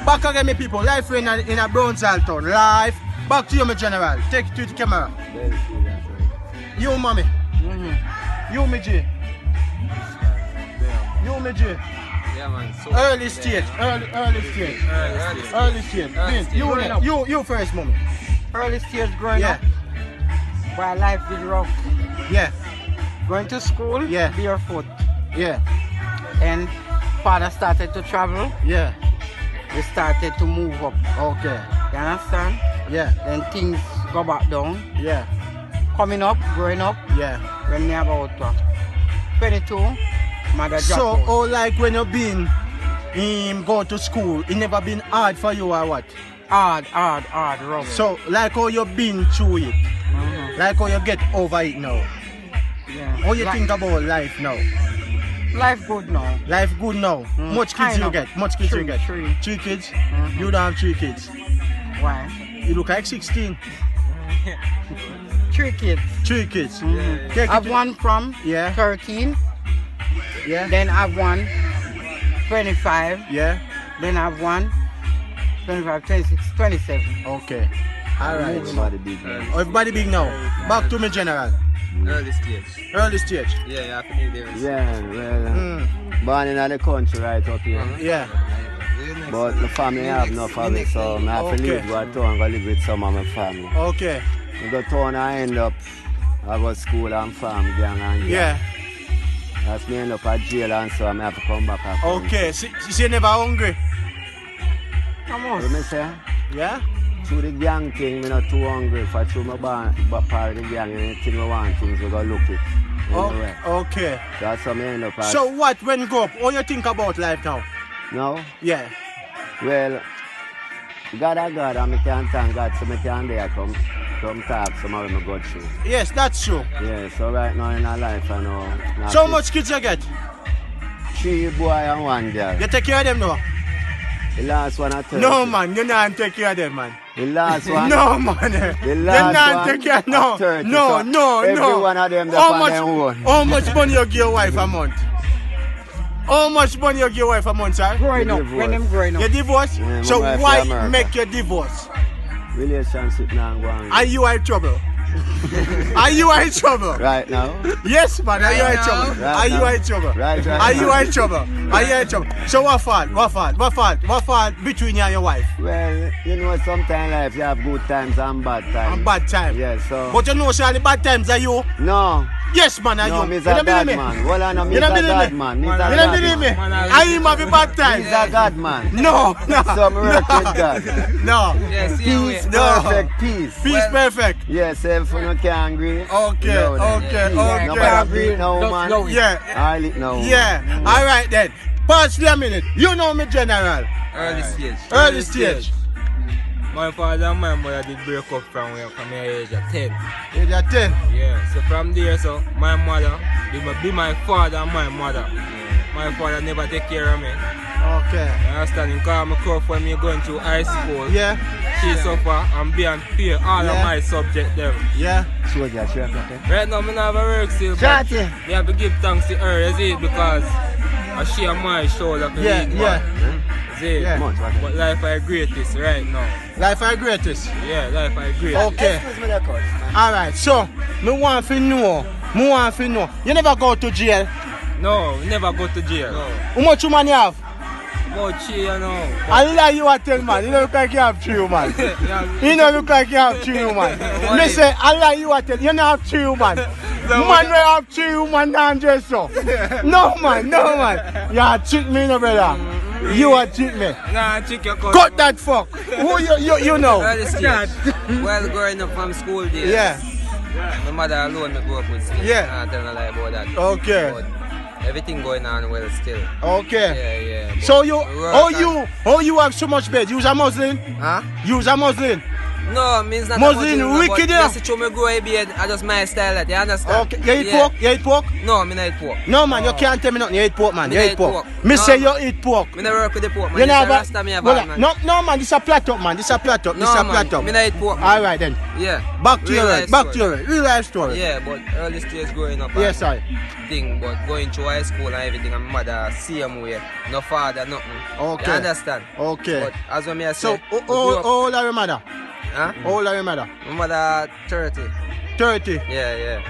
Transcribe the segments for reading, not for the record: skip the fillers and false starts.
Back again, me people. Lifewayne in a Brownsville town. Live. Back to you, my general. Take it to the camera. You, mommy. You, me G. You, me G. Yeah, man. So Early stage. Early stage. You first, mommy. Early stage growing up, where life is rough. Yeah. Going to school, barefoot. Yeah. And father started to travel. Yeah. We started to move up. Okay. You understand? Yeah. Then things go back down. Yeah. Coming up, growing up. Yeah. When me about 22, mother dropped So, out. like when you been go to school, it never been hard for you or what? Hard, rough. So, like how you been through it, like how you get over it now. Yeah. How you think about life now? Life good now. Life good now. Much kids you get? Much kids you get? Three. 3 kids? You don't have 3 kids. Why? You look like 16. 3 kids. 3 kids. I have one from 13. Yeah. Then I have one 25. Yeah. Then I have one 25, 26, 27. Okay. Alright. Everybody big now. Back to me, general. early stage. Early stage. Yeah, you have to be there. Yeah, well, born in the country right up here. Yeah. But the family have enough of it, so I have to leave go to town and go live with some of my family. Okay. I go to town and end up, I go to school and farm gang and Yeah. That's me end up at jail and so I have to come back. Okay. So you never hungry? Come What on. me say? Yeah. Through the gang thing, I'm not too hungry. If I through my part of the gang, anything I want, things we go look it. Anyway. Okay. That's how I end up at. So what when you grow up? What you think about life now? No? Yeah. Well, God and I can't thank God, so I can't there come talk some of them go through. Yes, that's true. Yeah, so right now in our life I know. So much kids you get? 3 boy and 1 girl. You take care of them now? The last one at 30. No man, you not take care of them, man. The last one. No man. The You last not one. take care. No. at 30. No, So no, every no. one of them How on much? their own. How much money you give your wife a month? How much money you give your wife a month, sir? Growing up, when them growing You up. divorce? Yeah, So my wife why in America. make you divorce? Relationship now going. Are you in trouble? Are you in trouble? Right now? Yes, man. Are you in trouble? Right Are you now. in trouble? Right Are you in trouble? Are you in trouble? So what fault? What fault between you and your wife? Well, you know, sometimes life you have good times and bad times. And bad time. Yeah, so. But you know, sir, the bad times are you. No. Yes, man, are No, you. me's You a don't believe God me? man. Well, I know me's You a don't believe God me? man. Me's a You God don't believe me? man. I am having bad time. He's a God man. No, no. So I'm work with God. No. Yes, Peace, No. perfect peace. Peace perfect. Yes, if you no can agree. Okay, no, then. okay, Nobody okay. beat no man. Yeah, I lit no man. yeah. All right then. Pause for a minute. You know me, General. early stage. Early stage. My father and my mother did break up from my age of 10. Age of 10. Yeah, so from there, so my mother be my father and my mother. My father never take care of me. Okay. You understand? Because I'm a when me going to high school. Yeah, She suffer and be unfair all of Yeah. my subject them. yeah. Soldier, sure, okay. Right now, I don't have a work still, but Chatty. me have to give thanks to her, you see, because she on my shoulder for Yeah, lead, yeah. man. See? Yeah. Much, okay. But life I greatest right now. Life are greatest. Yeah, life I greatest. Okay. Excuse me, that coach. Alright, so me want to know. You never go to jail. No, never go to jail. No. How much money you have? But you know. I lie you a tell man. You don't look like you have 3 man. You don't look like you have 3 man. Me say I lie you a tell. You don't have 3 man. Man we have 3 man down dress so. No man. You are cheat me no brother. You are cheat me. Nah, check your cut. Cut that fuck. Who you know? Early stage. Well, growing up from school days. Yeah. My mother alone me grew up with still. Yeah. I tell no lie about that. Okay. But everything going on well still. Okay. Yeah. So But we work on- how you have so much bed? You's a Muslim? Huh? You's a Muslim? No, means not Muslin about wicked, but yeah. just to me grow a beard, I just my style that, you understand? Okay, you eat pork? You eat pork? No, me not eat pork. No man, you can't tell me nothing. You eat pork, man. Me You not eat eat pork. pork. Me No, say man. you eat pork. Me not work with the pork, man. You This know a Rasta me a bad, man. No man, this a flat up, man. This a flat up. This No, a man. flat up. Me not eat pork, man. All right then. Yeah. Back to your Real right. life Back to story. your right. Real life story. Yeah, but early stage growing up. Yes, and I. thing, but going through high school and everything, and my mother same way. No father, nothing. Okay. You understand? Okay. But as what me I So, say, how old are your mother? huh? How old are your mother? My mother 30. 30. Yeah.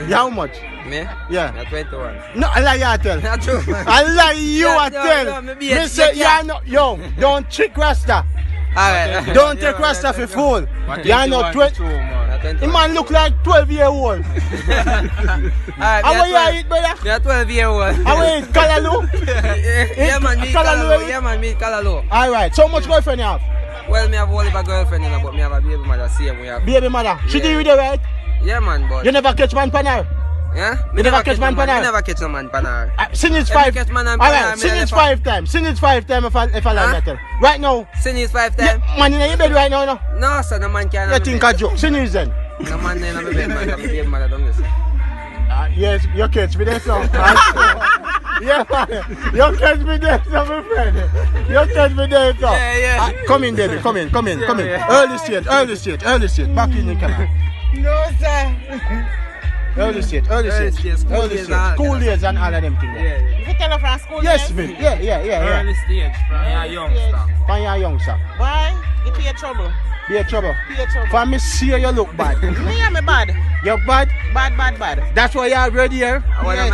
You how much? Me? Yeah. Me 21. No, I lie you I tell. Not true, man. I lie you Yeah, I no, tell. no, me be a Me say check, yeah. you not, yo, don't trick Rasta. Alright. Don't take Rasta for fool. You are not 20. The man look like 12-year-old. Alright, How you eat, brother? Me a 12-year-old. How you eat callaloo? Yeah, man, me Callaloo, Callaloo. Yeah, man, me Callaloo. Alright, so much girlfriend you have? Well, me have only a girlfriend, you know, but me have a baby mother, same way. Baby mother. She Yeah. deal with you right? Yeah, man, but... You never catch man pan her? Yeah? You never catch man pan her? Me never catch no man pan her. Sing it If five. you catch man and pan her, Alright, me sing it never- 5 times. Sing it 5 times if I like that. Right now. Sin is 5 Yeah, times? man in your bed right now, no? No, sir, no man can. You think a joke. Sing it then. No man in my bed, man. I'm a baby mother, don't listen. Yes, you catch me there, son. Yeah, man. You catch me there, son, my friend. You catch me there, son. Yeah. Come in, baby. Come in. Yeah. Early stage. Back in the camera. No, sir. Early stage. School days and all of them things. Yeah. You tell her from school. Yes, days? me. Yeah. Early stage from your youngster. When you're young, sir. Why? You pay trouble. Be a trouble. Pay trouble. For me, see you look bad. Me and me bad. You're bad. Bad. That's why you're ready here. What am I